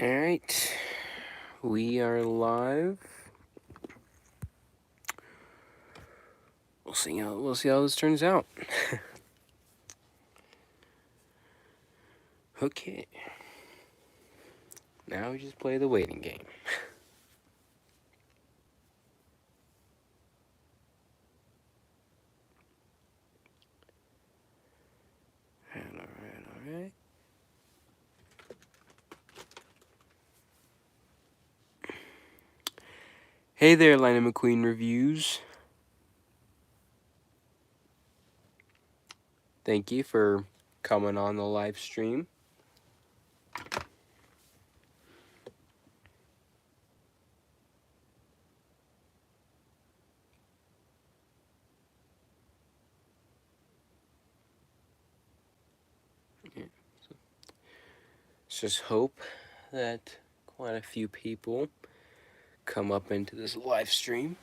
Alright, we are live. We'll see how this turns out. Okay. Now we just play the waiting game. Alright. Hey there, Lightning McQueen Reviews. Thank you for coming on the live stream. Let's just hope that quite a few people come up into this live stream.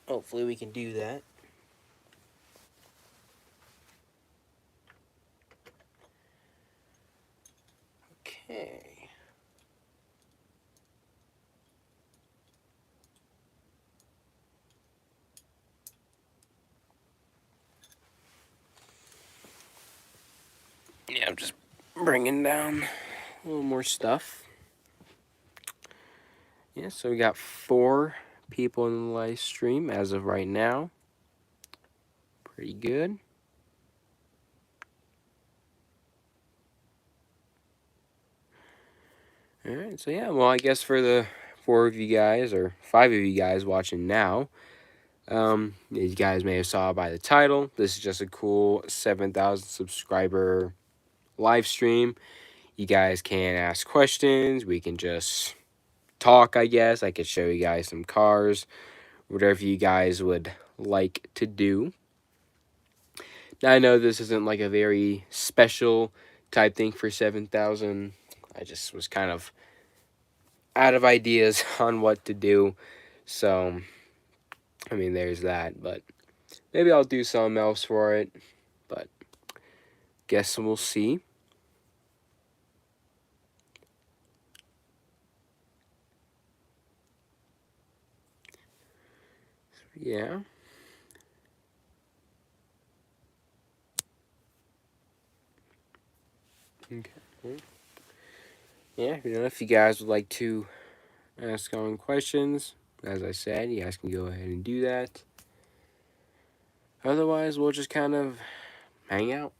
Hopefully we can do that. Okay. Yeah, I'm just bringing down a little more stuff. Yeah, so we got 4 people in the live stream as of right now. Pretty good. Alright, so yeah, well, I guess for the 4 of you guys, or 5 of you guys watching now, you guys may have saw by the title, this is just a cool 7,000 subscriber live stream. You guys can ask questions, we can just talk, I guess. I could show you guys some cars, whatever you guys would like to do. Now, I know this isn't like a very special type thing for 7,000. I just was kind of out of ideas on what to do. So, I mean, there's that. But maybe I'll do something else for it. But guess we'll see. Yeah. Okay. Yeah, if you guys would like to ask on questions, as I said, you guys can go ahead and do that. Otherwise, we'll just kind of hang out.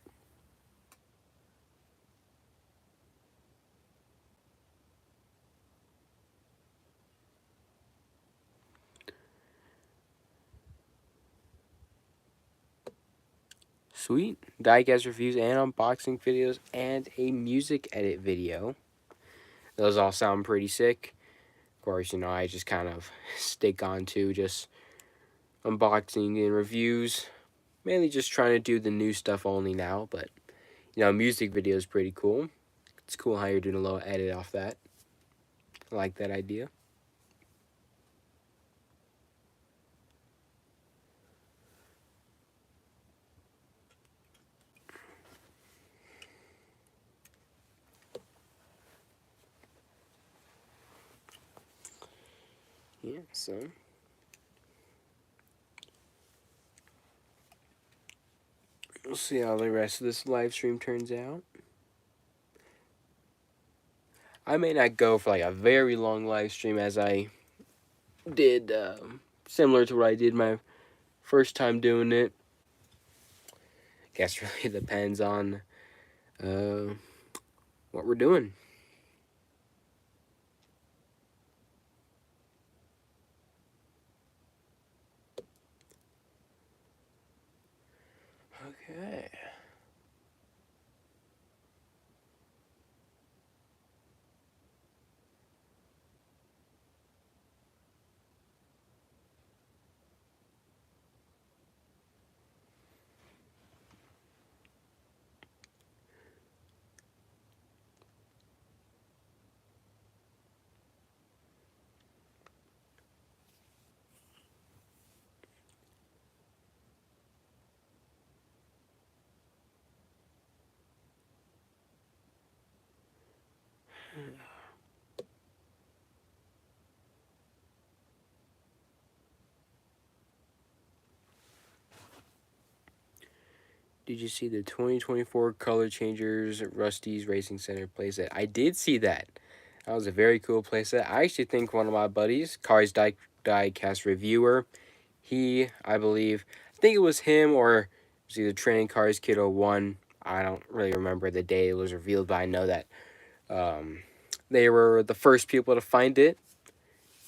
Sweet. Diecast reviews and unboxing videos and a music edit video. Those all sound pretty sick. Of course, I just kind of stick on to just unboxing and reviews. Mainly just trying to do the new stuff only now, but, music video is pretty cool. It's cool how you're doing a little edit off that. I like that idea. Yeah, so we'll see how the rest of this live stream turns out. I may not go for like a very long live stream as I did, similar to what I did my first time doing it. Guess really depends on what we're doing. Okay. Did you see the 2024 Color Changers Rusty's Racing Center playset? I did see that. That was a very cool playset. I actually think one of my buddies, Diecast reviewer, I believe, I think it was him or it was either Training Cars Kiddo 1. I don't really remember the day it was revealed, but I know that they were the first people to find it.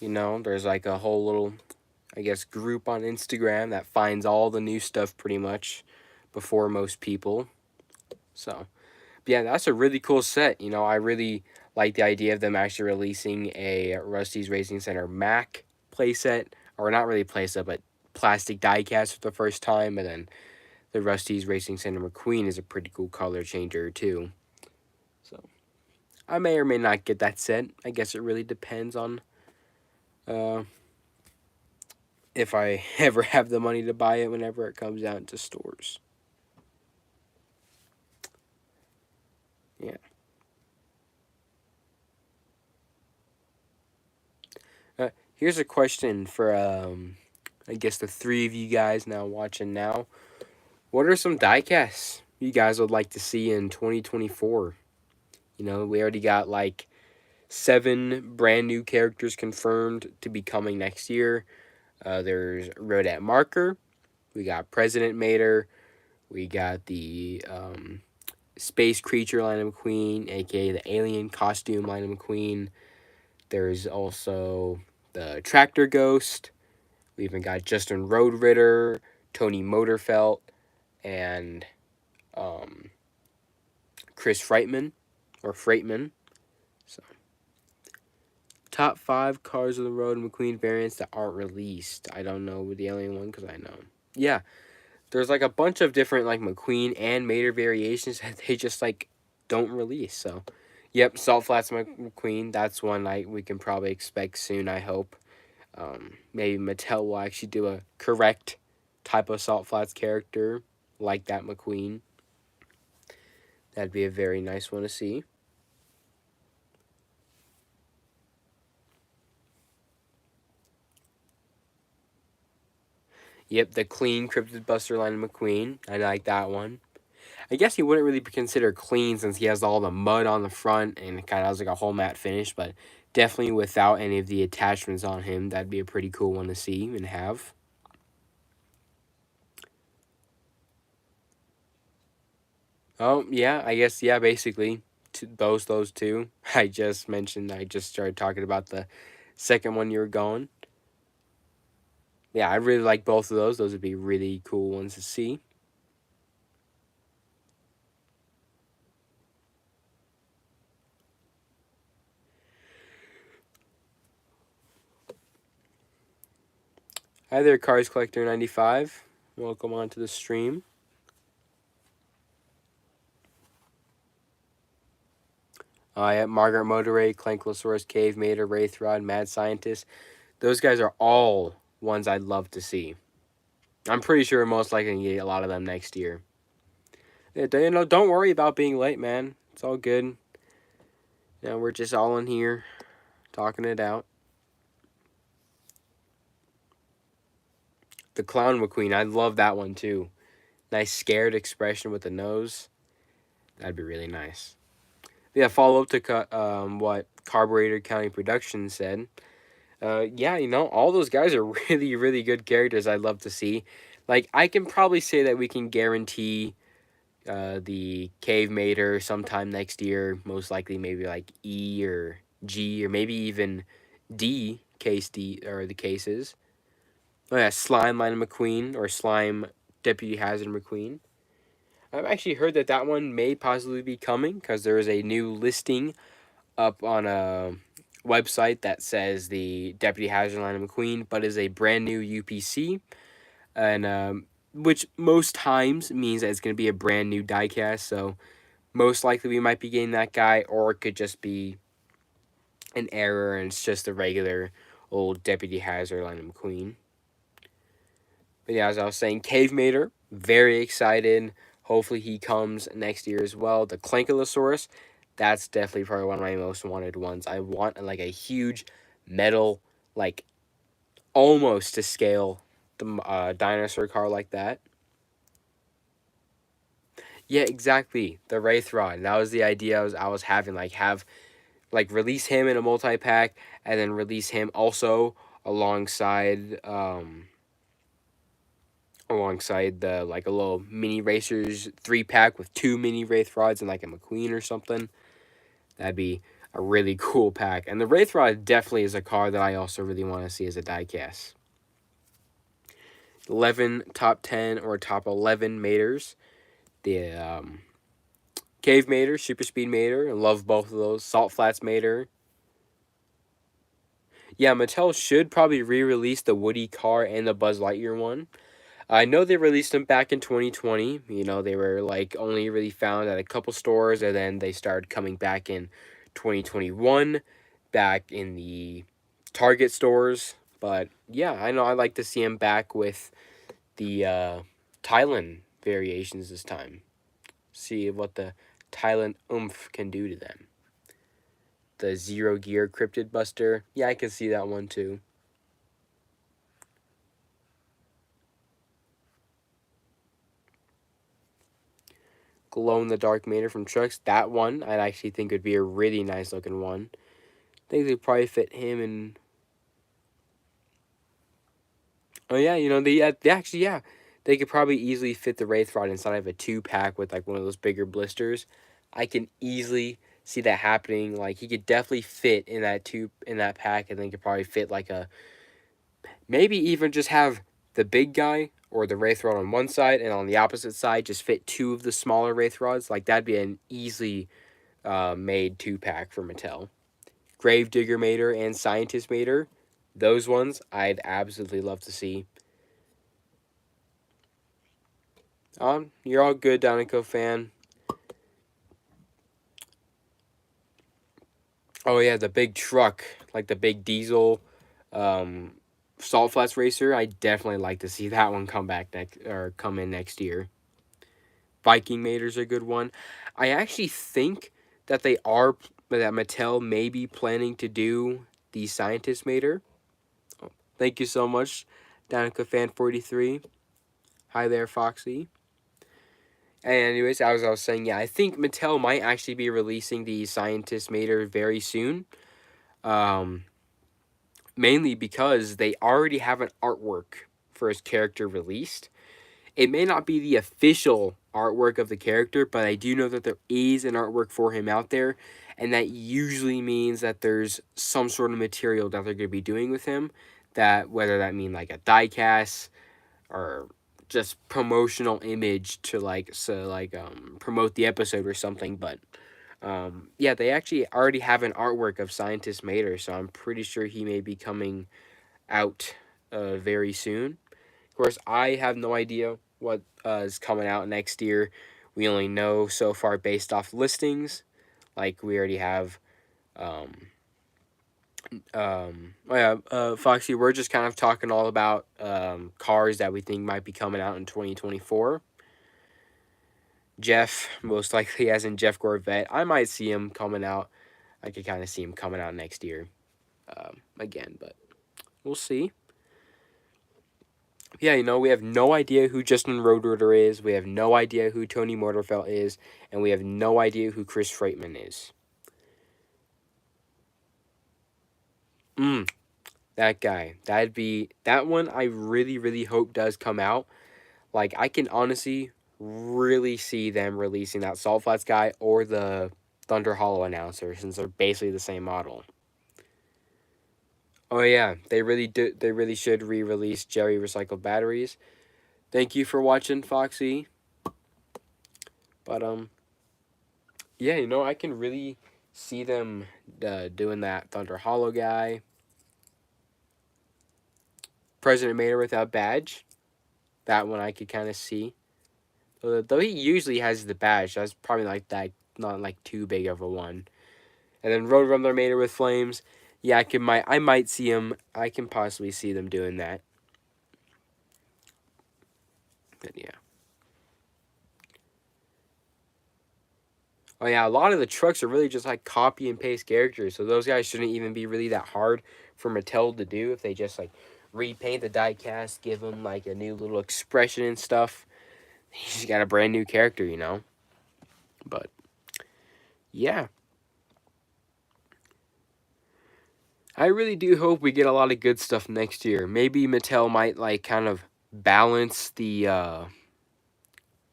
You know, there's like a whole little, I guess, group on Instagram that finds all the new stuff pretty much before most people. So, yeah, that's a really cool set. You know, I really like the idea of them actually releasing a Rusty's Racing Center Mac playset, or not really playset, but plastic diecast for the first time, and then the Rusty's Racing Center McQueen is a pretty cool color changer too. So, I may or may not get that set. I guess it really depends on uh, if I ever have the money to buy it whenever it comes out into stores. Yeah. Here's a question for I guess the three of you guys now watching now. What are some diecasts you guys would like to see in 2024? You know, we already got like 7 brand new characters confirmed to be coming next year. There's Rodette Marker, we got President Mater, we got the Space Creature line of McQueen, aka the Alien Costume line of McQueen. There's also the Tractor Ghost. We even got Justin Roadritter, Tony Motorfelt, and Chris Freitman, or Freightman. So, top 5 Cars on the Road McQueen variants that aren't released. I don't know the alien one because I know. Yeah, there's like a bunch of different like McQueen and Mater variations that they just like don't release. So, yep, Salt Flats McQueen. That's one we can probably expect soon. I hope. Maybe Mattel will actually do a correct type of Salt Flats character like that McQueen. That'd be a very nice one to see. Yep, the clean Cryptid Buster line of McQueen. I like that one. I guess he wouldn't really be considered clean since he has all the mud on the front and it kind of has like a whole matte finish, but definitely without any of the attachments on him, that'd be a pretty cool one to see and have. Oh, yeah, I guess, yeah, basically. Those two. I just mentioned, I just started talking about the second one you were going. Yeah, I really like both of those. Those would be really cool ones to see. Hi there, Cars Collector 95. Welcome onto the stream. Yeah, Margaret Motorray, Clankylosaurus, Cave Mater, Wraithrod, Mad Scientist. Those guys are all ones I'd love to see. I'm pretty sure we're most likely to get a lot of them next year. Yeah, don't worry about being late, man. It's all good. We're just all in here talking it out. The Clown McQueen, I love that one too. Nice scared expression with the nose. That'd be really nice. Yeah, follow up to what Carburetor County Productions said. Yeah, all those guys are really, really good characters I'd love to see. Like, I can probably say that we can guarantee the Cave Mater sometime next year. Most likely maybe like E or G or maybe even D, case D, or the cases. Oh yeah, Slime Line McQueen or Slime Deputy Hazard McQueen. I've actually heard that one may possibly be coming because there is a new listing up on a website that says the Deputy Hazard line of McQueen, but is a brand new UPC, and which most times means that it's going to be a brand new diecast. So most likely we might be getting that guy, or it could just be an error and it's just a regular old Deputy Hazard line of McQueen. But yeah, as I was saying, Cave Mater, very excited. Hopefully he comes next year as well. The Clankylosaurus, That's definitely probably one of my most wanted ones. I want like a huge metal, like almost to scale the dinosaur car like that. Yeah, exactly. The Wraithrod. That was the idea I was having. Like have like release him in a multi pack, and then release him also alongside alongside the like a little mini racers 3-pack with 2 mini Wraithrods and like a McQueen or something. That'd be a really cool pack. And the Wraithrod definitely is a car that I also really want to see as a diecast. 11 top 10 or top 11 maters. The Cave Mater, Super Speed Mater. I love both of those. Salt Flats Mater. Yeah, Mattel should probably re-release the Woody car and the Buzz Lightyear one. I know they released them back in 2020. You know, they were like only really found at a couple stores, and then they started coming back in 2021, back in the Target stores. But yeah, I know I'd like to see them back with the Thailand variations this time. See what the Thailand oomph can do to them. The Zero Gear Cryptid Buster. Yeah, I can see that one too. Glow in the Dark Mater from Trucks. That one I'd actually think would be a really nice looking one. I think they'd probably fit him in. Oh yeah, you know they actually yeah, they could probably easily fit the Wraithrod inside of a 2-pack with like one of those bigger blisters. I can easily see that happening. Like he could definitely fit in that pack, and then could probably fit like a maybe even just have the big guy or the Wraithrod on one side, and on the opposite side just fit 2 of the smaller Wraithrods. Like that'd be an easily made 2-pack for Mattel. Gravedigger Mater and Scientist Mater, those ones I'd absolutely love to see. You're all good, Donico fan. Oh yeah, the big truck, like the big diesel, um, Salt Flats Racer. I definitely like to see that one come back next or come in next year. Viking Mater's a good one. I actually think that that Mattel may be planning to do the Scientist Mater. Oh, thank you so much, Danica Fan 43. Hi there, Foxy. And anyways, as I was saying, yeah, I think Mattel might actually be releasing the Scientist Mater very soon. Um, Mainly because they already have an artwork for his character released. It may not be the official artwork of the character, but I do know that there is an artwork for him out there, and that usually means that there's some sort of material that they're going to be doing with him, that whether that mean like a diecast or just promotional image to promote the episode or something. But yeah, they actually already have an artwork of Scientist Mater, so I'm pretty sure he may be coming out very soon. Of course, I have no idea what is coming out next year. We only know so far based off listings. Like we already have oh yeah, Foxy, we're just kind of talking all about cars that we think might be coming out in 2024. Jeff, most likely as in Jeff Corvette. I might see him coming out. I could kind of see him coming out next year again, but we'll see. Yeah, you know, we have no idea who Justin Roadrunner is. We have no idea who Tony Morterfeld is. And we have no idea who Chris Freightman is. That guy. That one I really, really hope does come out. Like, I can honestly really see them releasing that Salt Flats guy or the Thunder Hollow announcer, since they're basically the same model. Oh yeah, they really should re-release Jerry Recycled Batteries. Thank you for watching, Foxy. But yeah, you know, I can really see them doing that Thunder Hollow guy. President Mater without badge. That one I could kind of see. Though he usually has the badge, that's probably like that, not like too big of a one. And then Roadrunner Mater with flames. Yeah, I might see him. I can possibly see them doing that. But yeah. Oh yeah, a lot of the trucks are really just like copy and paste characters, so those guys shouldn't even be really that hard for Mattel to do if they just like repaint the diecast, give them like a new little expression and stuff. You just got a brand new character, you know. But yeah, I really do hope we get a lot of good stuff next year. Maybe Mattel might like kind of balance the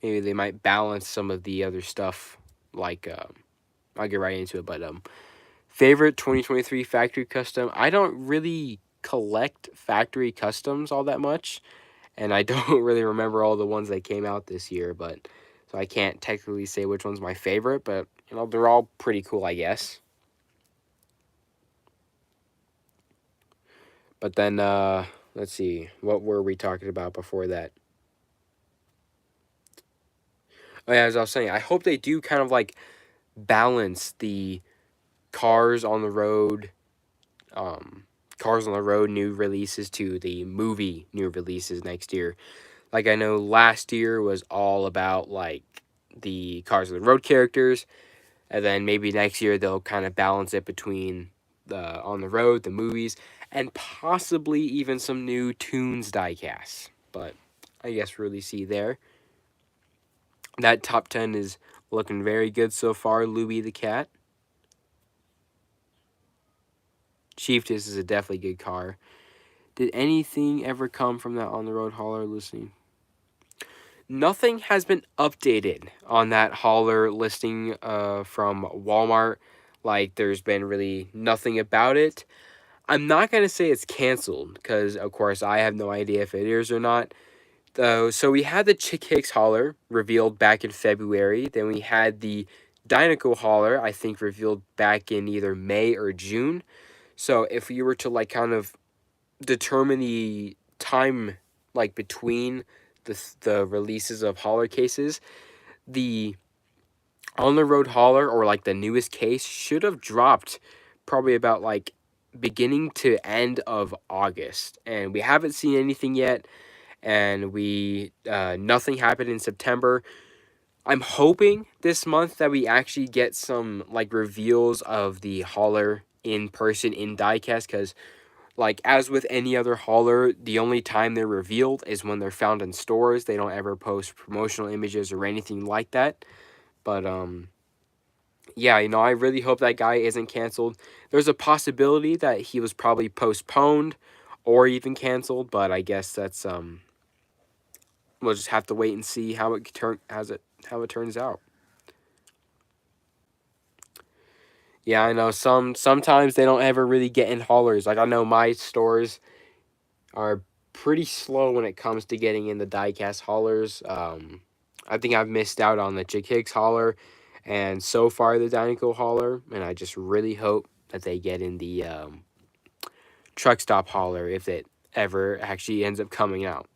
maybe they might balance some of the other stuff like I'll get right into it, but favorite 2023 factory custom. I don't really collect factory customs all that much, and I don't really remember all the ones that came out this year, but so I can't technically say which one's my favorite, but you know, they're all pretty cool, I guess. But then let's see, what were we talking about before that? Oh yeah, as I was saying, I hope they do kind of like balance the cars on the road um, Cars on the Road new releases to the movie new releases next year. Like I know last year was all about like the Cars on the Road characters, and then maybe next year they'll kind of balance it between the on the road, the movies, and possibly even some new Toons diecasts. But I guess we'll really see there. That top 10 is looking very good so far. Louie the Cat. Chiefess is a definitely good car. Did anything ever come from that on the road hauler listing? Nothing has been updated on that hauler listing from Walmart. Like, there's been really nothing about it. I'm not going to say it's canceled because, of course, I have no idea if it is or not. So we had the Chick Hicks hauler revealed back in February. Then we had the Dynaco hauler, I think, revealed back in either May or June. So if you were to, like, kind of determine the time like between the releases of hauler cases, the on the road hauler or like the newest case should have dropped probably about like beginning to end of August, and we haven't seen anything yet, and we nothing happened in September. I'm hoping this month that we actually get some like reveals of the hauler in person in diecast, because like as with any other hauler, the only time they're revealed is when they're found in stores. They don't ever post promotional images or anything like that. But yeah, you know, I really hope that guy isn't canceled. There's a possibility that he was probably postponed or even canceled, but I guess that's we'll just have to wait and see how it turns out. Yeah, I know sometimes they don't ever really get in haulers. Like I know my stores are pretty slow when it comes to getting in the diecast haulers. I think I've missed out on the Chick Hicks hauler and so far the Dynaco hauler, and I just really hope that they get in the truck stop hauler if it ever actually ends up coming out.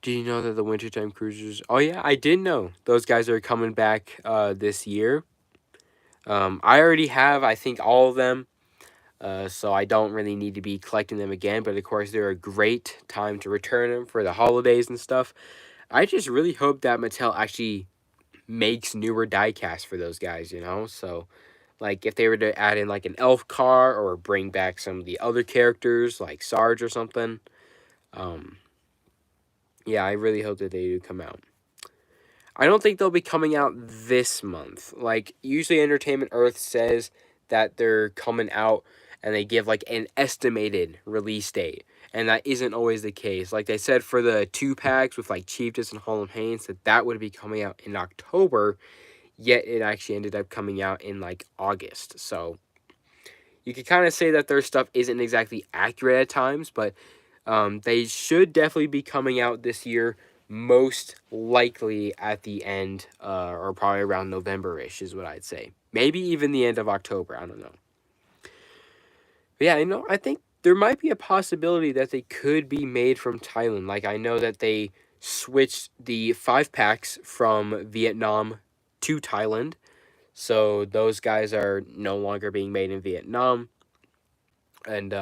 Do you know that the wintertime cruisers? Oh yeah, I did know those guys are coming back this year. I already have, I think, all of them. So I don't really need to be collecting them again. But of course, they're a great time to return them for the holidays and stuff. I just really hope that Mattel actually makes newer diecasts for those guys, you know? So, like, if they were to add in, like, an elf car or bring back some of the other characters, like Sarge or something, um, yeah, I really hope that they do come out. I don't think they'll be coming out this month. Like, usually Entertainment Earth says that they're coming out and they give like an estimated release date. And that isn't always the case. Like they said for the 2-packs with like Chiefess and Harlem Haynes, that would be coming out in October, yet it actually ended up coming out in like August. So you could kind of say that their stuff isn't exactly accurate at times, but they should definitely be coming out this year, most likely at the end or probably around November-ish is what I'd say. Maybe even the end of October. I don't know. But yeah, you know, I think there might be a possibility that they could be made from Thailand. Like, I know that they switched the 5-packs from Vietnam to Thailand. So those guys are no longer being made in Vietnam. And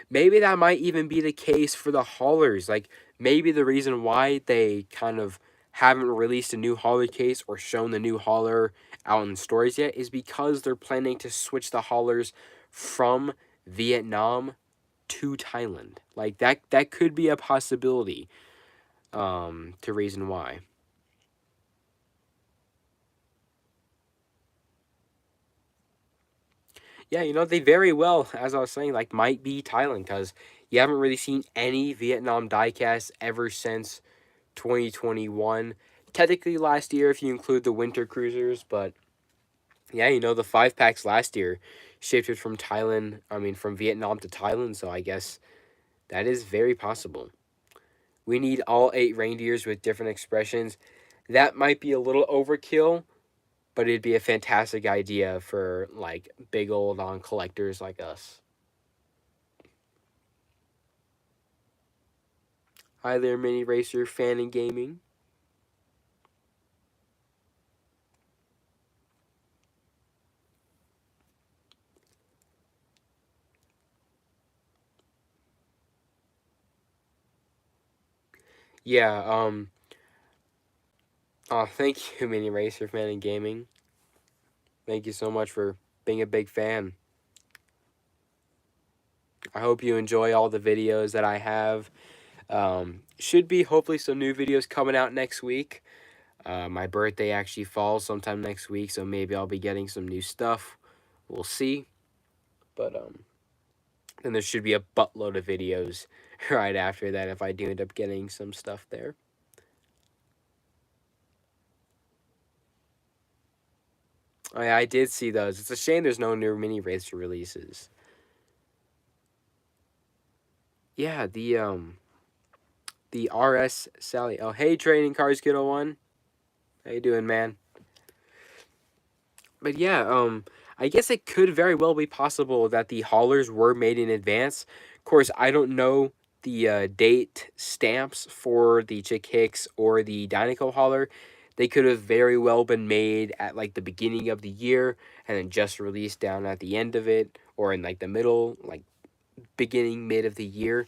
maybe that might even be the case for the haulers. Like, maybe the reason why they kind of haven't released a new hauler case or shown the new hauler out in stores yet is because they're planning to switch the haulers from Vietnam to Thailand. Like that could be a possibility, to reason why. Yeah, you know, they very well, as I was saying, like might be Thailand because you haven't really seen any Vietnam diecast ever since 2021. Technically last year if you include the winter cruisers, but yeah, you know, the 5 packs last year shifted from Thailand, I mean from Vietnam to Thailand, so I guess that is very possible. We need all 8 reindeers with different expressions. That might be a little overkill, but it'd be a fantastic idea for like big old on collectors like us. Hi there, Mini Racer fan and gaming. Yeah, oh, thank you, Mini Racer fan and gaming. Thank you so much for being a big fan. I hope you enjoy all the videos that I have. Should be hopefully some new videos coming out next week. My birthday actually falls sometime next week, so maybe I'll be getting some new stuff. We'll see. But then there should be a buttload of videos right after that if I do end up getting some stuff there. Oh, yeah, I did see those. It's a shame there's no new mini racer releases. Yeah, the RS Sally. Oh, hey, Trading Cars Kiddo One. How you doing, man? But yeah, I guess it could very well be possible that the haulers were made in advance. Of course, I don't know the date stamps for the Chick Hicks or the Dynaco hauler. They could have very well been made at like the beginning of the year and then just released down at the end of it, or in like the middle, like beginning, mid of the year.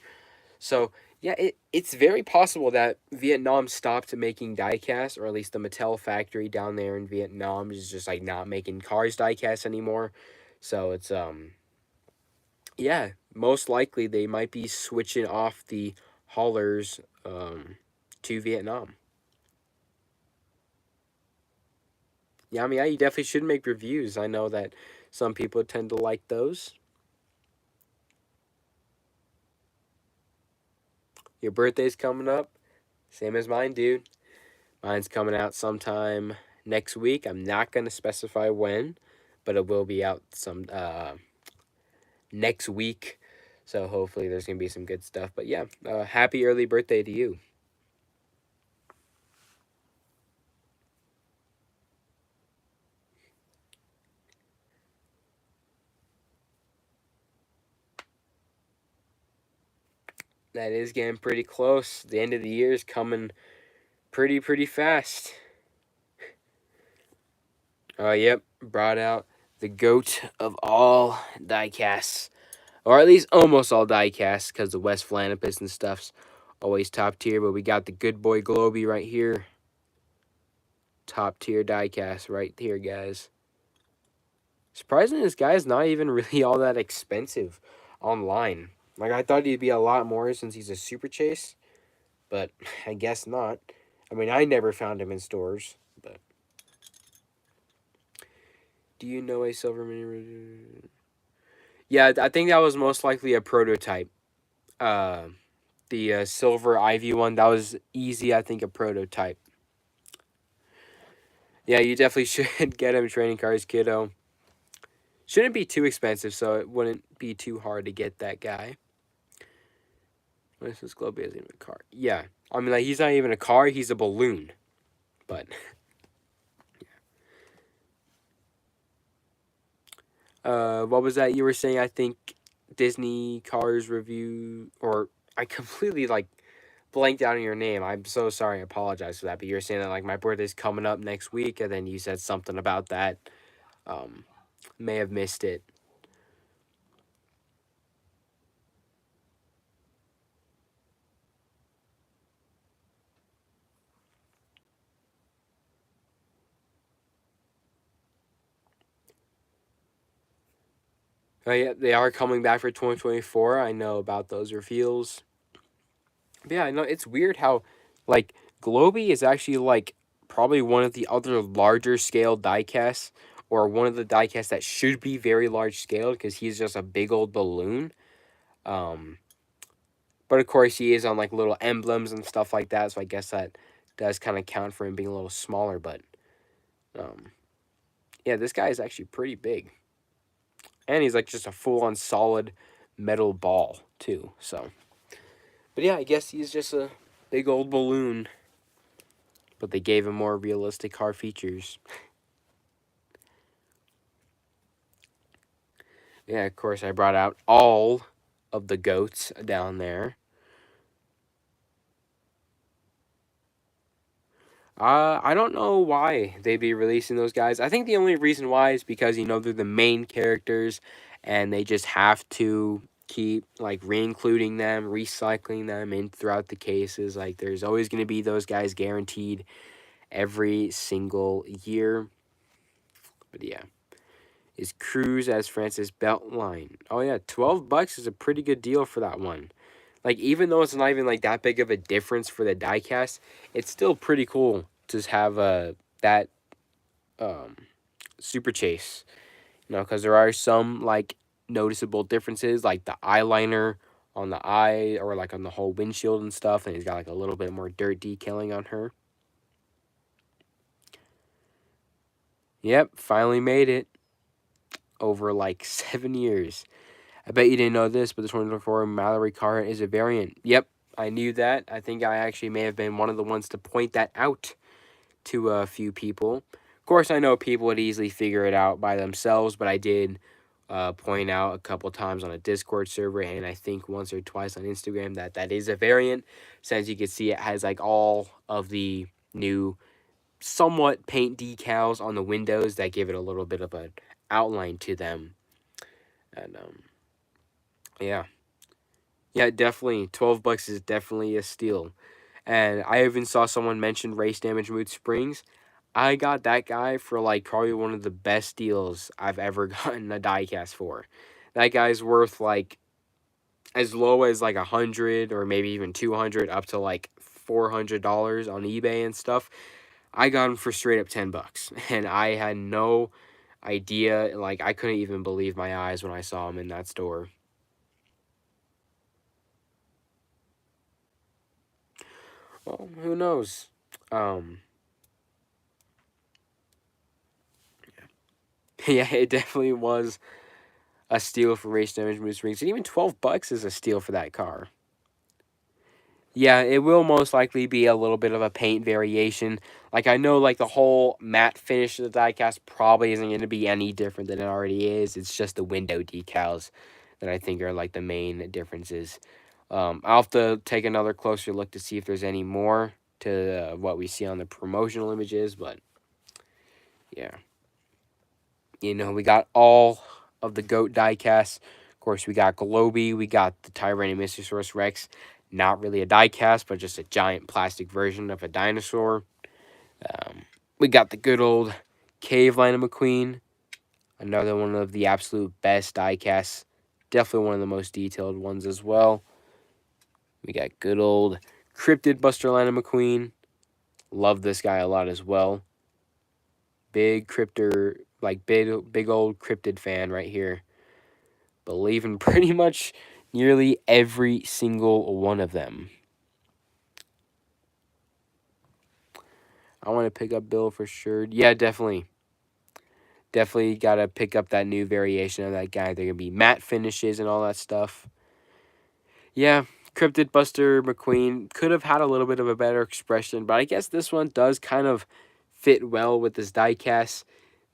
So yeah, it's very possible that Vietnam stopped making diecast, or at least the Mattel factory down there in Vietnam is just like not making cars diecast anymore. So it's yeah, most likely they might be switching off the haulers to Vietnam. Yeah, I mean, yeah, you definitely should make reviews. I know that some people tend to like those. Your birthday's coming up, same as mine, dude. Mine's coming out sometime next week. I'm not going to specify when, but it will be out some next week. So hopefully there's going to be some good stuff. But yeah, happy early birthday to you. That is getting pretty close. The end of the year is coming pretty fast. Oh, yep, brought out the goat of all diecasts. Or at least almost all diecasts, because the West Flanopus and stuff's always top tier. But we got the good boy Globy right here. Top tier diecast right here, guys. Surprisingly, this guy is not even really all that expensive online. Like, I thought he'd be a lot more since he's a super chase, but I guess not. I mean, I never found him in stores, but... Do you know a silver mini? Yeah, I think that was most likely a prototype. Uh, the silver Ivy one, that was easy, I think, a prototype. Yeah, you definitely should get him Training Cars Kiddo. Shouldn't be too expensive, so it wouldn't be too hard to get that guy. This is Globe isn't even a car. Yeah, I mean, like, he's not even a car, he's a balloon. But, what was that you were saying? I think Disney Cars review, or I completely, like, blanked out on your name. I'm so sorry, I apologize for that. But you were saying that, like, my birthday's coming up next week, and then you said something about that. Um, may have missed it. Yeah, they are coming back for 2024. I know about those reveals. But yeah, I know it's weird how, like, Globey is actually, like, probably one of the other larger scale diecasts, or one of the diecasts that should be very large scale, because he's just a big old balloon. Um, but of course, he is on, like, little emblems and stuff like that, so I guess that does kind of count for him being a little smaller, but, um, yeah, this guy is actually pretty big. And he's, like, just a full-on solid metal ball, too, so. But yeah, I guess he's just a big old balloon. But they gave him more realistic car features. Yeah, of course, I brought out all of the goats down there. I don't know why they'd be releasing those guys. I think the only reason why is because, they're the main characters, and they just have to keep, like, re-including them, recycling them in throughout the cases. Like, there's always going to be those guys guaranteed every single year. But yeah. Is Cruz as Francis Beltline. Oh yeah, $12 is a pretty good deal for that one. Like, even though it's not even like that big of a difference for the diecast, it's still pretty cool to have that um super chase. Because there are some like noticeable differences, like the eyeliner on the eye or like on the whole windshield and stuff, and he's got like a little bit more dirt detailing on her. Yep, finally made it over like 7 years. I bet you didn't know this, but the 2024 Mallory car is a variant. Yep, I knew that. I think I actually may have been one of the ones to point that out to a few people. Of course, I know people would easily figure it out by themselves, but I did point out a couple times on a Discord server, and I think once or twice on Instagram, that is a variant. Since you can see, it has like all of the new somewhat paint decals on the windows that give it a little bit of an outline to them. And yeah. Yeah, definitely. $12 is definitely a steal. And I even saw someone mention Race Damage Mood Springs. I got that guy for like probably one of the best deals I've ever gotten a diecast for. That guy's worth like as low as like 100 or maybe even 200 up to like $400 on eBay and stuff. I got him for straight up $10, and I had no idea. Like, I couldn't even believe my eyes when I saw him in that store. Well, who knows? Yeah, it definitely was a steal for Race Damage Moose Rings. And even $12 is a steal for that car. Yeah, it will most likely be a little bit of a paint variation. Like, I know, like, the whole matte finish of the diecast probably isn't going to be any different than it already is. It's just the window decals that I think are, like, the main differences. I'll have to take another closer look to see if there's any more to what we see on the promotional images, but yeah. We got all of the GOAT diecast. Of course, we got Globey, we got the Tyrannosaurus Rex. Not really a diecast, but just a giant plastic version of a dinosaur. We got the good old Cave Lightning McQueen. Another one of the absolute best diecasts. Definitely one of the most detailed ones as well. We got good old Cryptid Buster Lightning McQueen. Love this guy a lot as well. Big cryptor, like big old cryptid fan right here. Believe in pretty much nearly every single one of them. I want to pick up Bill for sure. Yeah, definitely. Definitely got to pick up that new variation of that guy. They're going to be matte finishes and all that stuff. Yeah, Cryptid Buster McQueen could have had a little bit of a better expression, but I guess this one does kind of fit well with this diecast.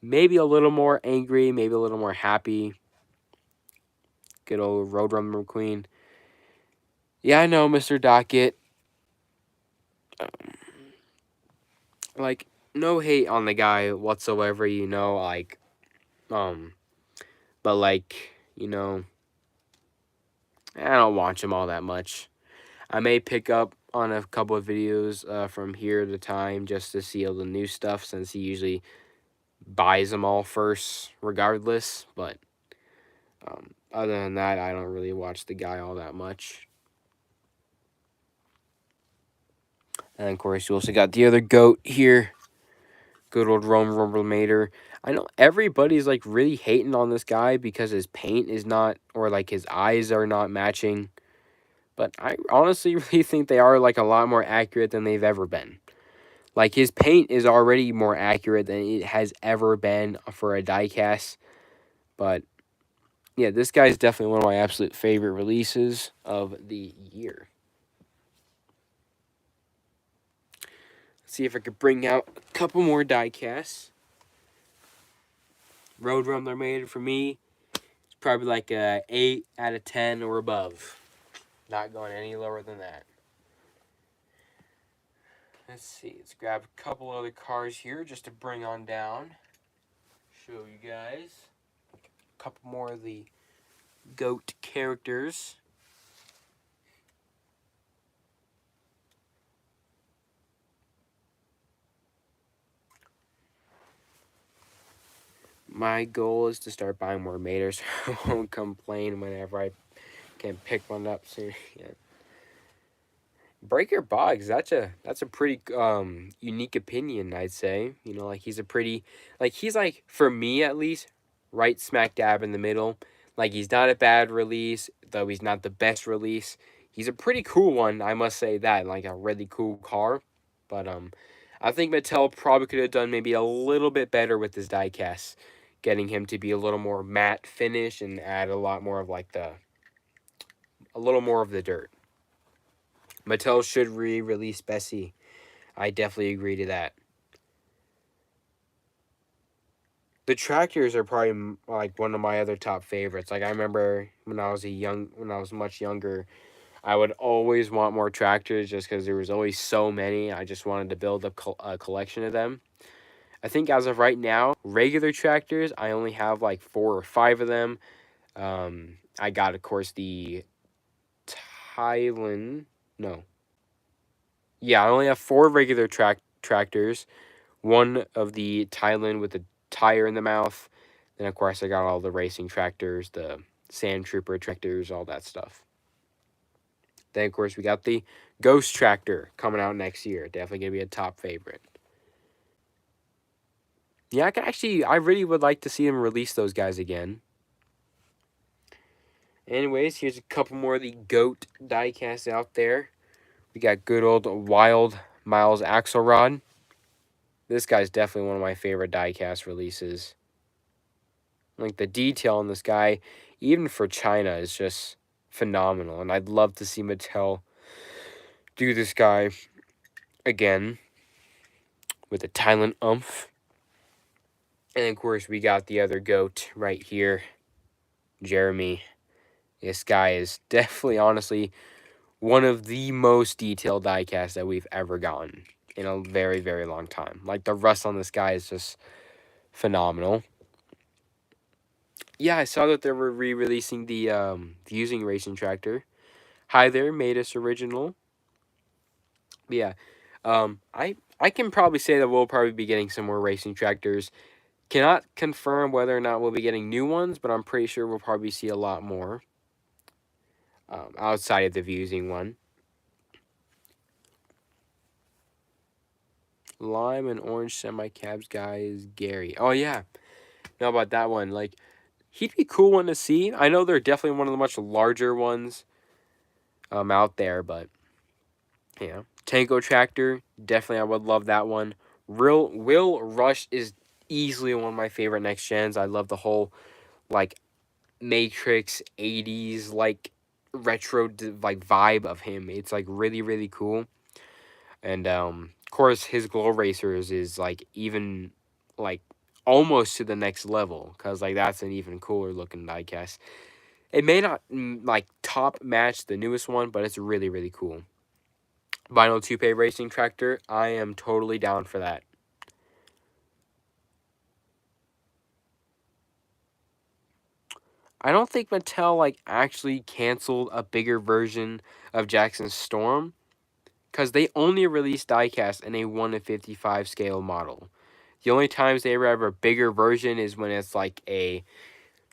Maybe a little more angry, maybe a little more happy. Good old Roadrunner McQueen. Yeah, I know, Mr. Dockett. Like, no hate on the guy whatsoever, like, but like, I don't watch him all that much. I may pick up on a couple of videos from here at a time just to see all the new stuff, since he usually buys them all first regardless, but Other than that, I don't really watch the guy all that much. And of course, you also got the other GOAT here. Good old Rome Rumblemator. I know everybody's like really hating on this guy because his paint is not, or like his eyes are not matching. But I honestly really think they are like a lot more accurate than they've ever been. Like his paint is already more accurate than it has ever been for a diecast. But yeah, this guy's definitely one of my absolute favorite releases of the year. Let's see if I could bring out a couple more diecasts. Road Rumbler made it for me. It's probably like a 8 out of 10 or above. Not going any lower than that. Let's see. Let's grab a couple other cars here just to bring on down. Show you guys. A couple more of the GOAT characters. My goal is to start buying more Maters. I won't complain whenever I can pick one up soon. Yeah. Breaker Boggs, that's a pretty unique opinion, I'd say. You know, like he's a pretty, like he's like, for me at least, right smack dab in the middle. Like he's not a bad release, though he's not the best release. He's a pretty cool one, I must say that, like a really cool car. But I think Mattel probably could have done maybe a little bit better with this diecast, getting him to be a little more matte finish and add a lot more of like a little more of the dirt. Mattel should re-release Bessie. I definitely agree to that. The tractors are probably like one of my other top favorites. Like I remember when I was much younger, I would always want more tractors just because there was always so many. I just wanted to build a collection of them. I think as of right now, regular tractors, I only have like 4 or 5 of them. I got, of course, the Thailand. No. Yeah, I only have 4 regular tractors. One of the Thailand with the tire in the mouth. Then, of course, I got all the racing tractors, the sand trooper tractors, all that stuff. Then, of course, we got the Ghost Tractor coming out next year. Definitely going to be a top favorite. Yeah, I really would like to see them release those guys again. Anyways, here's a couple more of the GOAT diecasts out there. We got good old Wild Miles Axelrod. This guy's definitely one of my favorite diecast releases. Like the detail on this guy, even for China, is just phenomenal. And I'd love to see Mattel do this guy again with a Thailand oomph. And of course, we got the other GOAT right here, Jeremy. This guy is definitely, honestly, one of the most detailed diecasts that we've ever gotten in a very, very long time. Like, the rust on this guy is just phenomenal. Yeah, I saw that they were re-releasing the Fusing Racing Tractor. Hi there, Matus Original. But yeah, I can probably say that we'll probably be getting some more racing tractors. Cannot confirm whether or not we'll be getting new ones, but I'm pretty sure we'll probably see a lot more outside of the Fusing one. Lime and orange semi-cabs guy is Gary. Oh, yeah. Know about that one. Like, he'd be a cool one to see. I know they're definitely one of the much larger ones out there, but yeah. Tango Tractor, definitely I would love that one. Will Rush is easily one of my favorite next gens. I love the whole, like, Matrix 80s, like, retro, like, vibe of him. It's, like, really, really cool. And, of course, his Glow Racers is, like, even, like, almost to the next level. Because, like, that's an even cooler looking diecast. It may not, like, top match the newest one, but it's really, really cool. Vinyl Toupee Racing Tractor, I am totally down for that. I don't think Mattel, like, actually canceled a bigger version of Jackson's Storm, because they only released diecast in a 1/55 scale model. The only times they ever have a bigger version is when it's, like, a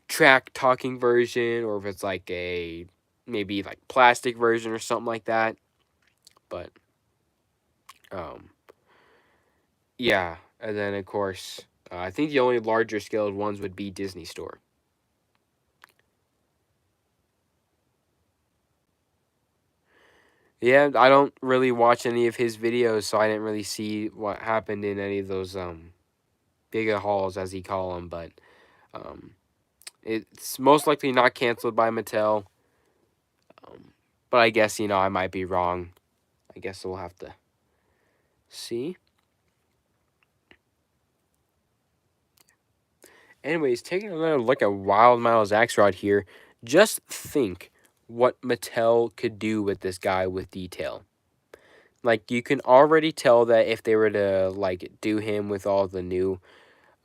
track talking version, or if it's like a maybe like plastic version or something like that. But yeah, and then of course I think the only larger scaled ones would be Disney Store. Yeah, I don't really watch any of his videos, so I didn't really see what happened in any of those bigger hauls, as he call them. But um, it's most likely not canceled by Mattel. But I guess I might be wrong. I guess we'll have to see. Anyways, taking another look at Wild Miles Axelrod here, just think what Mattel could do with this guy with detail. Like, you can already tell that if they were to, like, do him with all the new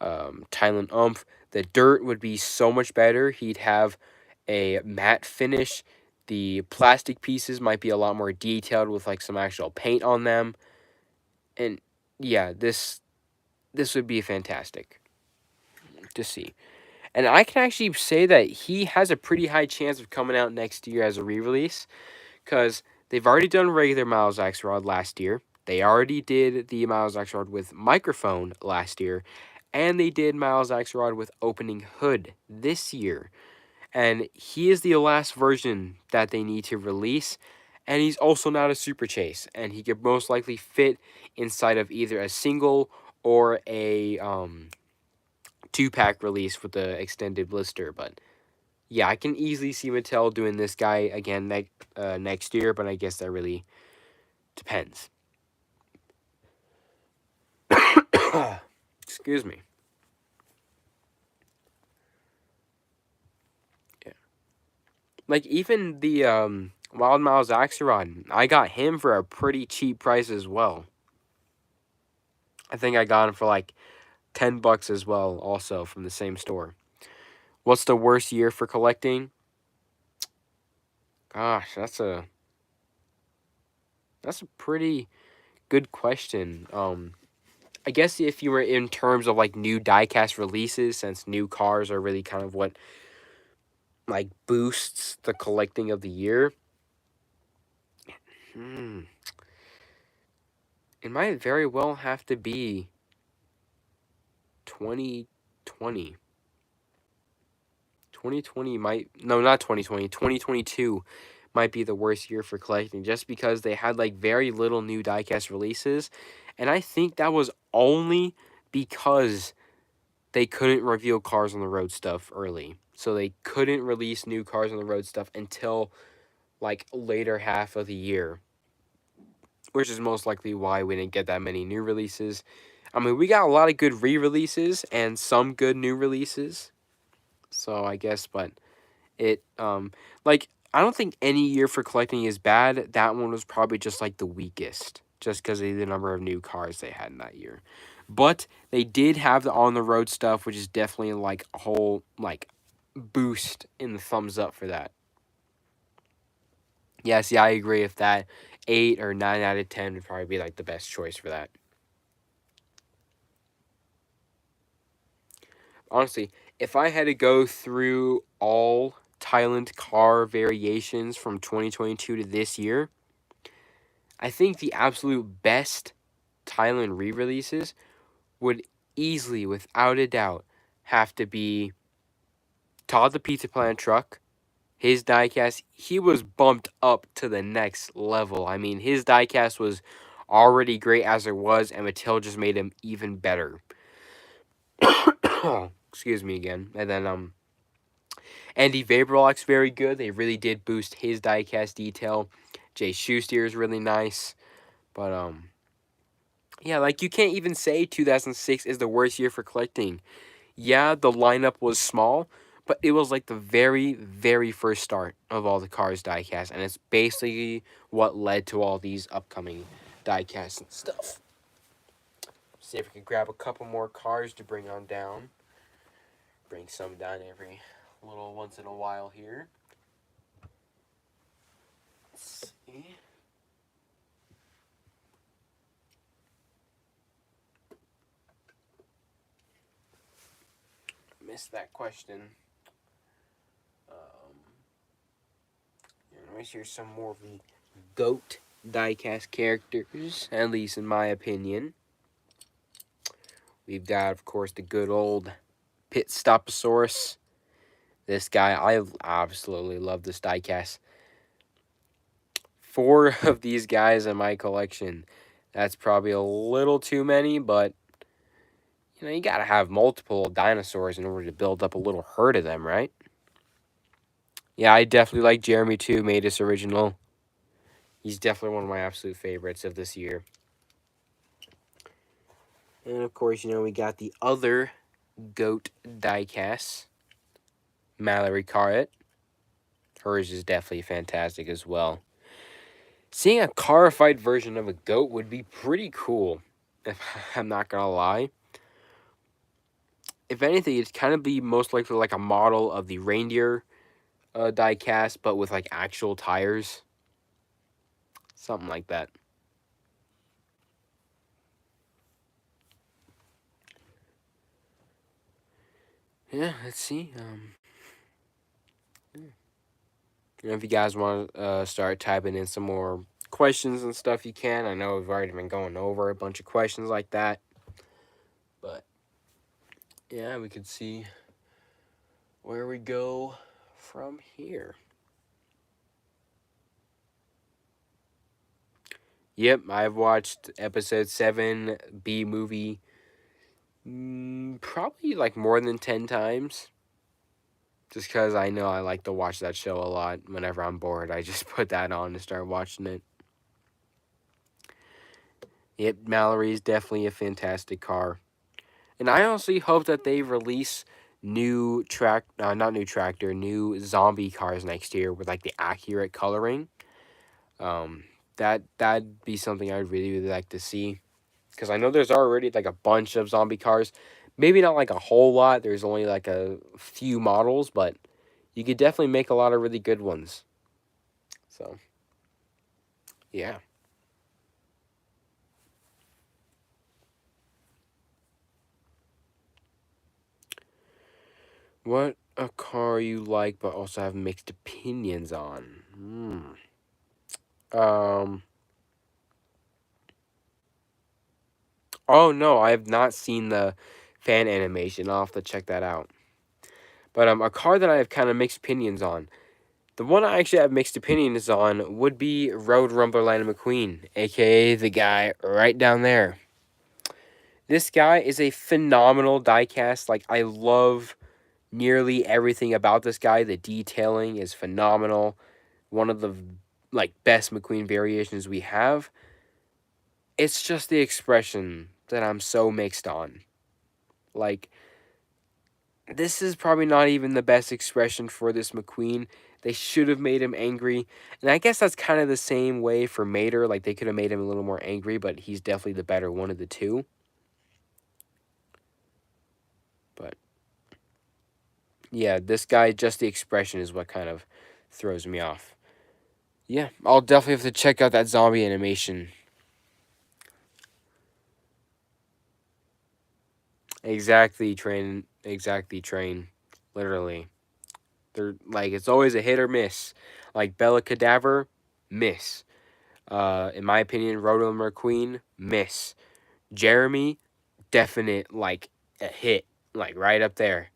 Thailand oomph, the dirt would be so much better. He'd have a matte finish. The plastic pieces might be a lot more detailed with, like, some actual paint on them. And, yeah, this would be fantastic to see. And I can actually say that he has a pretty high chance of coming out next year as a re-release, because they've already done regular Miles Axelrod last year. They already did the Miles Axelrod with microphone last year, and they did Miles Axelrod with opening hood this year. And he is the last version that they need to release, and he's also not a super chase, and he could most likely fit inside of either a single or a 2-pack release with the extended blister. But yeah, I can easily see Mattel doing this guy again next year, but I guess that really depends. Excuse me. Yeah. Like, even the Wild Miles Axelrod, I got him for a pretty cheap price as well. I think I got him for like $10 as well, also from the same store. What's the worst year for collecting? Gosh, that's a pretty good question. I guess if you were in terms of like new diecast releases, since new cars are really kind of what like boosts the collecting of the year. It might very well have to be 2020. 2020 might, no, not 2020. 2022 might be the worst year for collecting, just because they had like very little new diecast releases, and I think that was only because they couldn't reveal Cars on the Road stuff early. So they couldn't release new Cars on the Road stuff until like later half of the year, which is most likely why we didn't get that many new releases. I mean, we got a lot of good re-releases and some good new releases. So I guess, but it like, I don't think any year for collecting is bad. That one was probably just like the weakest, just because of the number of new cars they had in that year. But they did have the on the road stuff, which is definitely like a whole like boost in the thumbs up for that. Yes, yeah, I agree with that. 8 or 9 out of 10 would probably be like the best choice for that. Honestly, if I had to go through all Thailand car variations from 2022 to this year, I think the absolute best Thailand re-releases would easily, without a doubt, have to be Todd the Pizza Plant truck. His diecast, he was bumped up to the next level. I mean, his diecast was already great as it was, and Mattel just made him even better. Excuse me again. And then Andy Vaporlock's very good. They really did boost his diecast detail. Jay Schuster is really nice. But yeah, like, you can't even say 2006 is the worst year for collecting. Yeah, the lineup was small, but it was like the very, very first start of all the Cars diecast, and it's basically what led to all these upcoming diecasts and stuff. See if we can grab a couple more cars to bring on down. Bring some down every little once in a while here. Let's see. Missed that question. Here's some more of the GOAT diecast characters, at least in my opinion. We've got, of course, the good old Pit Stoposaurus. This guy, I absolutely love this diecast. 4 of these guys in my collection. That's probably a little too many, but you know, you gotta have multiple dinosaurs in order to build up a little herd of them, right? Yeah, I definitely like Jeremy too, made this original. He's definitely one of my absolute favorites of this year. And of course, you know, we got the other GOAT diecast, Mallory Carrot. Hers is definitely fantastic as well. Seeing a carified version of a goat would be pretty cool, if I'm not gonna lie. If anything, it's kind of be most likely like a model of the reindeer diecast, but with like actual tires. Something like that. Yeah, let's see. You know, if you guys want to start typing in some more questions and stuff, you can. I know we've already been going over a bunch of questions like that. But, yeah, we could see where we go from here. Yep, I've watched episode 7, B movie, probably like more than 10 times. Just because I know I like to watch that show a lot. Whenever I'm bored, I just put that on to start watching it. Yep, Mallory is definitely a fantastic car. And I honestly hope that they release new new zombie cars next year with like the accurate coloring. That'd be something I'd really like to see. Because I know there's already like a bunch of zombie cars. Maybe not like a whole lot. There's only like a few models, but you could definitely make a lot of really good ones. So, yeah. What a car you like, but also have mixed opinions on? Um. Oh no, I have not seen the fan animation. I'll have to check that out. But a car that I have kind of mixed opinions on. The one I actually have mixed opinions on would be Road Rumbler Lightning McQueen, aka the guy right down there. This guy is a phenomenal diecast. Like, I love nearly everything about this guy. The detailing is phenomenal. One of the like best McQueen variations we have. It's just the expression that I'm so mixed on. Like, this is probably not even the best expression for this McQueen. They should have made him angry. And I guess that's kind of the same way for Mater. Like, they could have made him a little more angry, but he's definitely the better one of the two. But, yeah, this guy, just the expression is what kind of throws me off. Yeah, I'll definitely have to check out that zombie animation. Exactly, train. Exactly, train. Literally. They're, like, it's always a hit or miss. Like, Bella Cadaver, miss. In my opinion, Roto McQueen, miss. Jeremy, definite, like, a hit. Like, right up there.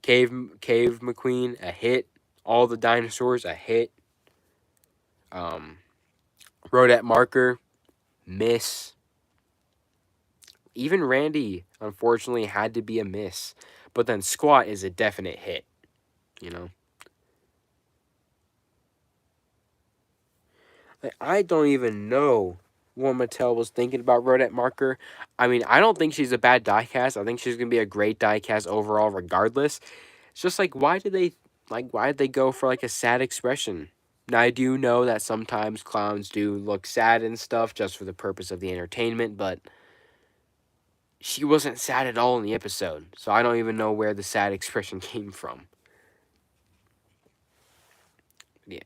Cave McQueen, a hit. All the dinosaurs, a hit. Rodette Marker, miss. Even Randy, unfortunately, had to be a miss. But then Squat is a definite hit, you know? Like, I don't even know what Mattel was thinking about Rodette Marker. I mean, I don't think she's a bad diecast. I think she's going to be a great diecast overall regardless. It's just like, why did they go for like a sad expression? Now, I do know that sometimes clowns do look sad and stuff just for the purpose of the entertainment, but she wasn't sad at all in the episode. So I don't even know where the sad expression came from. Yeah.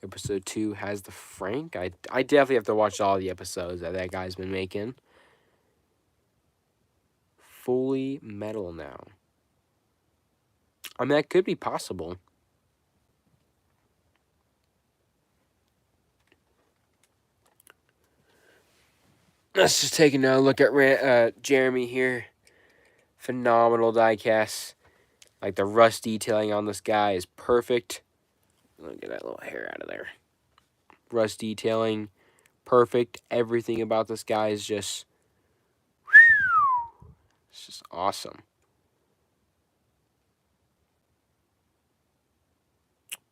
Episode 2 has the Frank. I definitely have to watch all the episodes that guy's been making. Fully Metal now. I mean, that could be possible. Let's just take another look at Jeremy here. Phenomenal diecast. Like, the rust detailing on this guy is perfect. Look at that little hair out of there. Rust detailing, perfect. Everything about this guy is just, it's just awesome.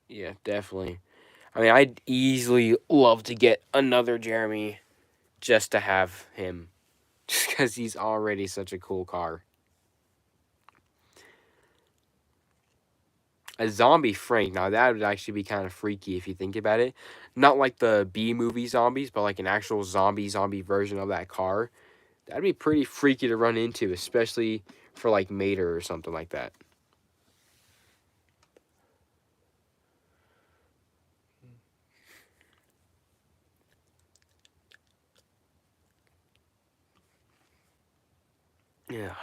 Yeah, definitely. I mean, I'd easily love to get another Jeremy just to have him. Just because he's already such a cool car. A zombie Frank. Now, that would actually be kind of freaky if you think about it. Not like the B-movie zombies, but like an actual zombie version of that car. That'd be pretty freaky to run into, especially for like Mater or something like that. Yeah.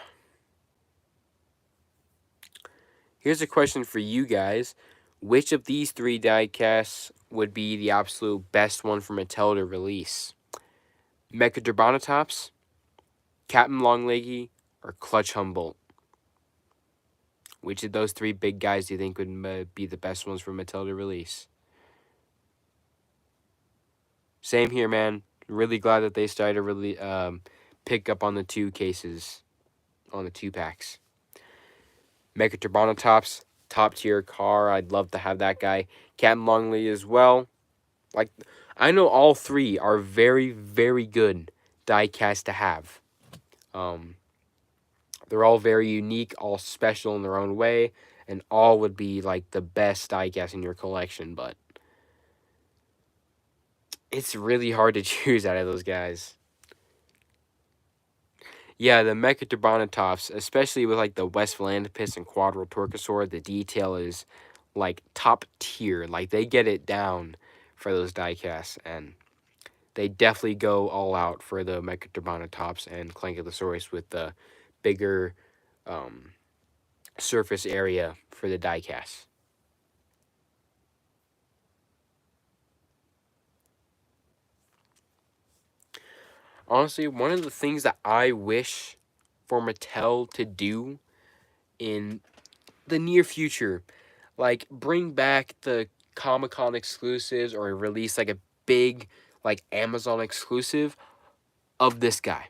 Here's a question for you guys. Which of these three diecasts would be the absolute best one for Mattel to release? Mecha Dragonatops, Captain Longleggy, or Clutch Humboldt? Which of those three big guys do you think would be the best ones for Mattel to release? Same here, man. Really glad that they started to really pick up on the 2 cases, on the 2 packs. Mecha Dragonatops, top tier car. I'd love to have that guy. Captain Longley as well. Like, I know all 3 are very, very good diecast to have. They're all very unique, all special in their own way, and all would be like the best diecast in your collection, but it's really hard to choose out of those guys. Yeah, the Mecha Dragonatops, especially with like the West Philanthropist and Quadro Torcosaur, the detail is like top tier. Like, they get it down for those diecasts, and they definitely go all out for the Mecha Dragonatops and Clankylosaurus with the bigger surface area for the diecast. Honestly, one of the things that I wish for Mattel to do in the near future, like, bring back the Comic-Con exclusives or release like a big like Amazon exclusive of this guy.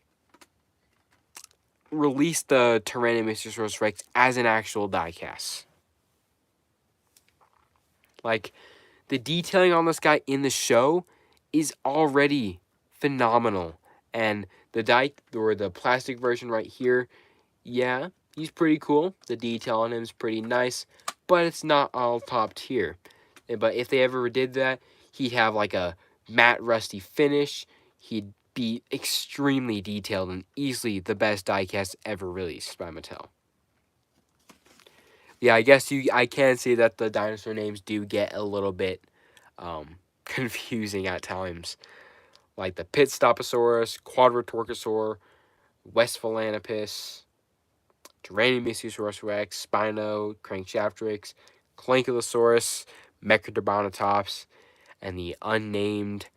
Release the Tyrannosaurus Rex as an actual diecast. Like, the detailing on this guy in the show is already phenomenal. And the the plastic version right here, yeah, he's pretty cool. The detail on him is pretty nice, but it's not all top tier. But if they ever did that, he'd have like a matte rusty finish. He'd be extremely detailed and easily the best diecast ever released by Mattel. Yeah, I guess I can say that the dinosaur names do get a little bit confusing at times. Like the Pitstoposaurus, Quadrotorcosaur, West Philanthropus, Tyrannosaurus Rex, Spino, Crankshaftryx, Clankylosaurus, Mechadodonatops, and the unnamed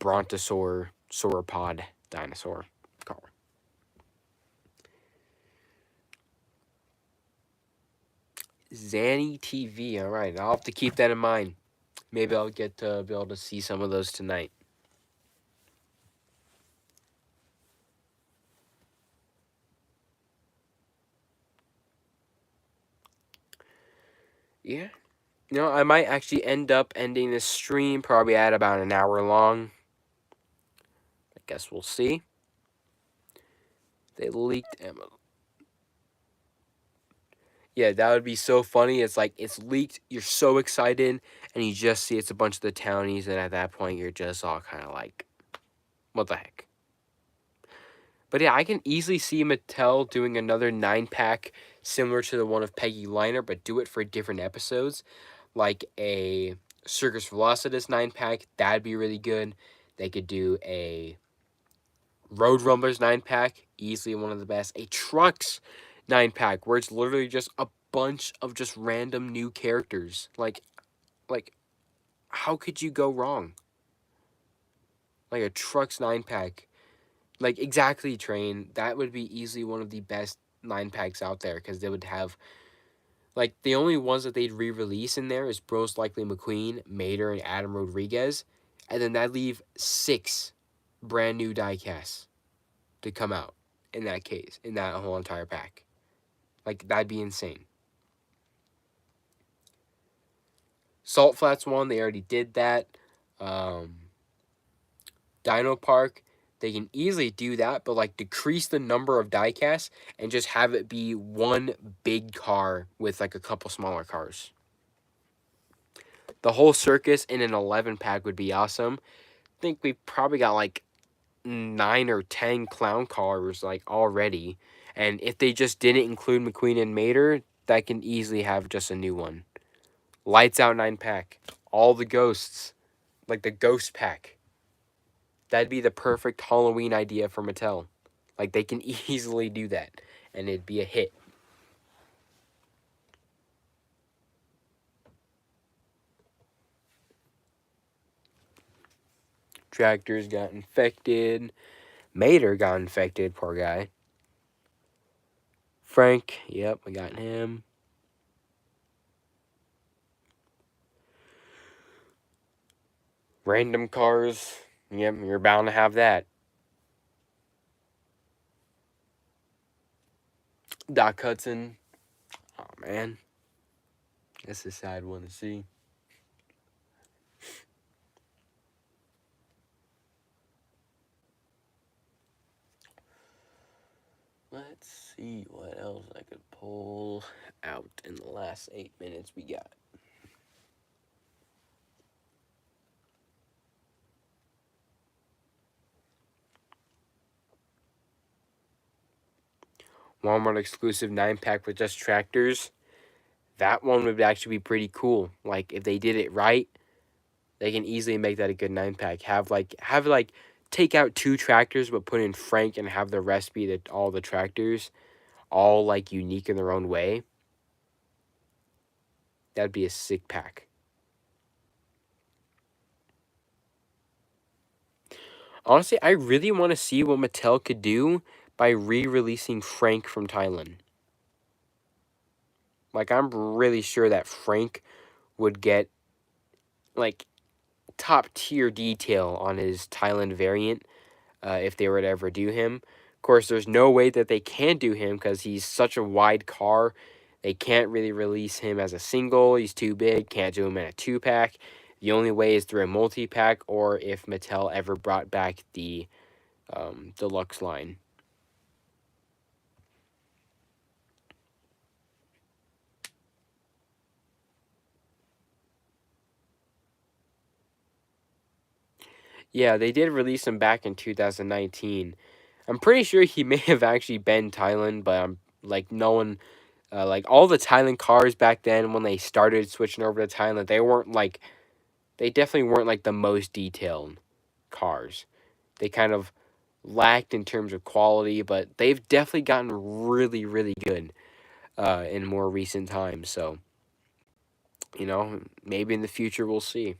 Brontosaur sauropod dinosaur car. Zanny TV. All right, I'll have to keep that in mind. Maybe I'll get to be able to see some of those tonight. Yeah. You know, I might actually end up ending this stream probably at about an hour long. I guess we'll see. They leaked Emma. Yeah, that would be so funny. It's like, it's leaked, you're so excited, and you just see it's a bunch of the townies, and at that point, you're just all kind of like, what the heck? But yeah, I can easily see Mattel doing another 9-pack similar to the one of Peggy Liner, but do it for different episodes. Like a Circus Velocitus 9-pack, that'd be really good. They could do a Road Rumblers 9-pack, easily one of the best. A Trucks 9-pack, where it's literally just a bunch of just random new characters. Like, how could you go wrong? Like a Trucks 9-pack. Like, exactly, Train. That would be easily one of the best 9-packs out there, because they would have, like, the only ones that they'd re-release in there is most likely McQueen, Mater, and Adam Rodriguez, and then that'd leave 6 brand new diecasts to come out in that case, in that whole entire pack. Like, that'd be insane. Salt Flats one, they already did that. Dino Park, they can easily do that, but like decrease the number of diecasts and just have it be one big car with like a couple smaller cars. The whole circus in an 11-pack would be awesome. I think we've probably got like 9 or 10 clown cars like already. And if they just didn't include McQueen and Mater, that can easily have just a new one. Lights Out 9-pack. All the ghosts. Like the ghost pack. That'd be the perfect Halloween idea for Mattel. Like, they can easily do that. And it'd be a hit. Tractors got infected. Mater got infected, poor guy. Frank, yep, we got him. Random cars, yep, you're bound to have that. Doc Hudson, oh man, that's a sad one to see. Let's see what else I could pull out in the last 8 minutes we got. Walmart exclusive 9-pack with just tractors. That one would actually be pretty cool. Like, if they did it right, they can easily make that a good 9-pack. Have take out 2 tractors, but put in Frank and have the rest be all the tractors, all like unique in their own way. That'd be a sick pack. Honestly, I really want to see what Mattel could do by re-releasing Frank from Thailand. Like, I'm really sure that Frank would get like top tier detail on his Thailand variant if they were to ever do him. Of course, there's no way that they can do him because he's such a wide car. They can't really release him as a single. He's too big. Can't do him in a 2-pack. The only way is through a multi-pack, or if Mattel ever brought back the deluxe line. Yeah, they did release him back in 2019. I'm pretty sure he may have actually been Thailand, but I'm like no one, like all the Thailand cars back then when they started switching over to Thailand, they definitely weren't like the most detailed cars. They kind of lacked in terms of quality, but they've definitely gotten really, really good in more recent times. So, maybe in the future we'll see.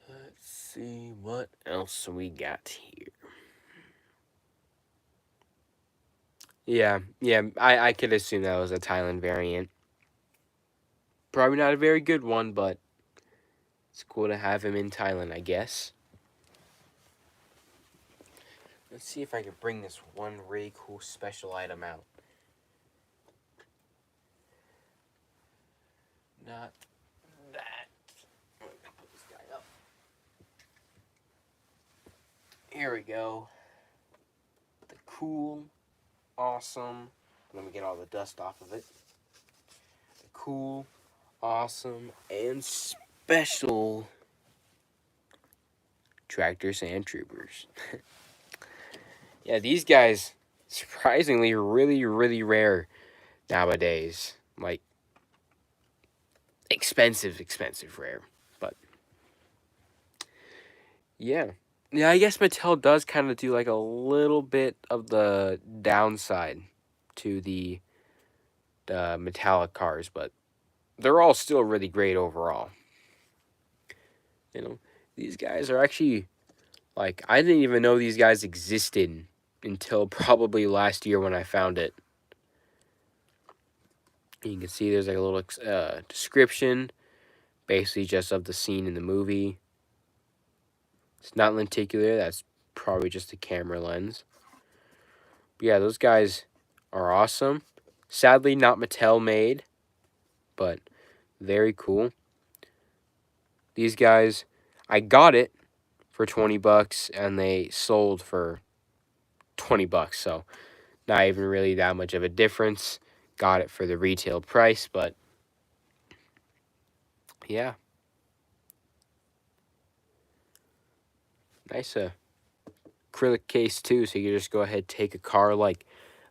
Let's see what else we got here. Yeah, I could assume that was a Thailand variant. Probably not a very good one, but it's cool to have him in Thailand, I guess. Let's see if I can bring this one really cool special item out. Not that. Let me put this guy up. Here we go. The cool, awesome. Let me get all the dust off of it. The cool, awesome, and special Tractor Sand Troopers. Yeah, these guys, surprisingly, really, really rare nowadays. Like, expensive rare. But yeah. Yeah, I guess Mattel does kind of do like a little bit of the downside to the metallic cars, but they're all still really great overall. You know, these guys are actually, like, I didn't even know these guys existed until probably last year when I found it. You can see there's like a little description, basically just of the scene in the movie. It's not lenticular, that's probably just a camera lens. But yeah, those guys are awesome. Sadly, not Mattel made, but very cool. These guys, I got it for 20 bucks and they sold for 20 bucks, so not even really that much of a difference. Got it for the retail price, but yeah. Nice acrylic case too, so you can just go ahead, take a car like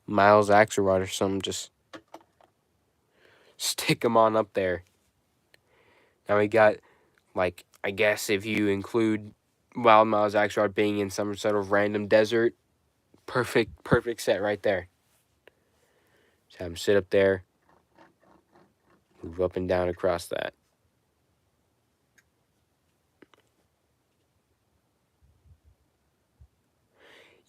Miles Axelrod or something, just stick them on up there. Now we got, like, I guess if you include Wild Miles Axelrod being in some sort of random desert, perfect set right there. Just have him sit up there, move up and down across that.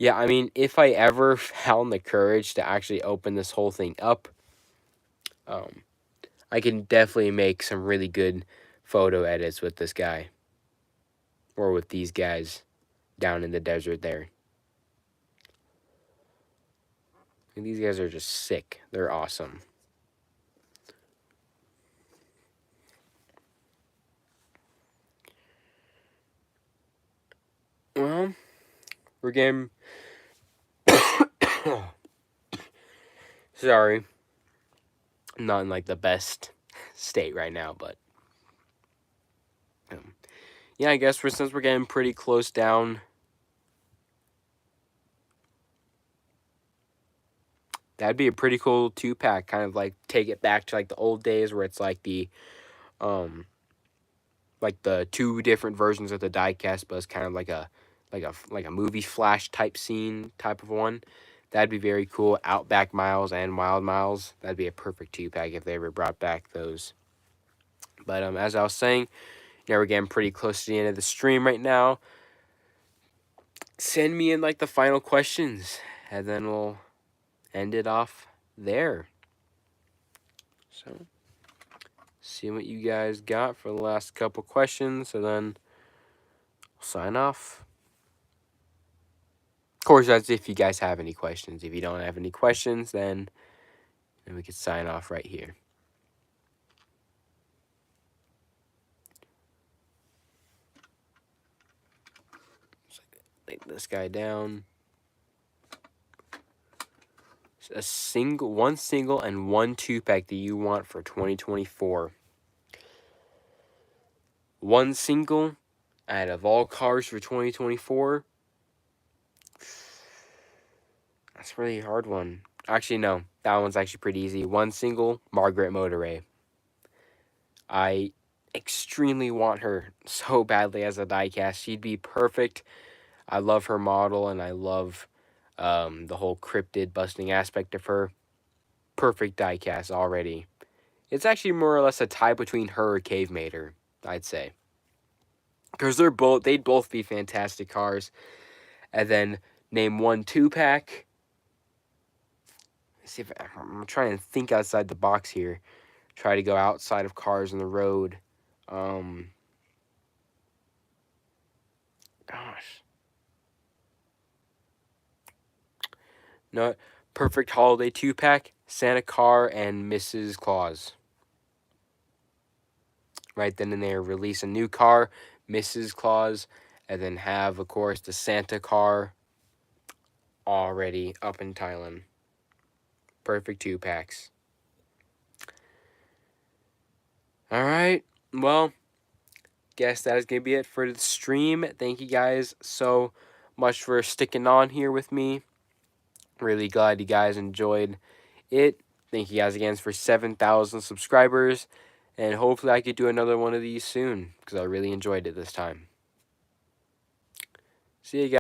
Yeah, I mean, if I ever found the courage to actually open this whole thing up, I can definitely make some really good photo edits with this guy. Or with these guys down in the desert there. And these guys are just sick. They're awesome. Well, we're getting... Sorry. I'm not in, like, the best state right now, but... yeah, I guess since we're getting pretty close down... That'd be a pretty cool 2-pack. Kind of, like, take it back to, like, the old days where it's, like, the... like, the 2 different versions of the diecast, but it's kind of like a movie flash type scene type of one. That'd be very cool. Outback Miles and Wild Miles. That'd be a perfect 2-pack if they ever brought back those. But as I was saying, we're getting pretty close to the end of the stream right now. Send me in, like, the final questions, and then we'll end it off there. So, see what you guys got for the last couple questions, and then we'll sign off. Of course, that's if you guys have any questions. If you don't have any questions, then we can sign off right here. Lay this guy down. One single and one 2-pack that you want for 2024. One single out of all cars for 2024. That's a really hard one. Actually, no. That one's actually pretty easy. One single, Margaret Motorway. I extremely want her so badly as a diecast. She'd be perfect. I love her model, and I love the whole cryptid busting aspect of her. Perfect diecast already. It's actually more or less a tie between her or Cave Mater, I'd say. Because they'd both be fantastic cars. And then name one 2-pack. See if I'm trying to think outside the box here. Try to go outside of cars on the road. Gosh. No, perfect holiday 2-pack. Santa Car and Mrs. Claus. Right then and there, release a new car, Mrs. Claus, and then have, of course, the Santa Car already up in Thailand. Perfect 2-packs. Alright, well, guess that is going to be it for the stream. Thank you guys so much for sticking on here with me. Really glad you guys enjoyed it. Thank you guys again for 7,000 subscribers. And hopefully I could do another one of these soon, because I really enjoyed it this time. See you guys.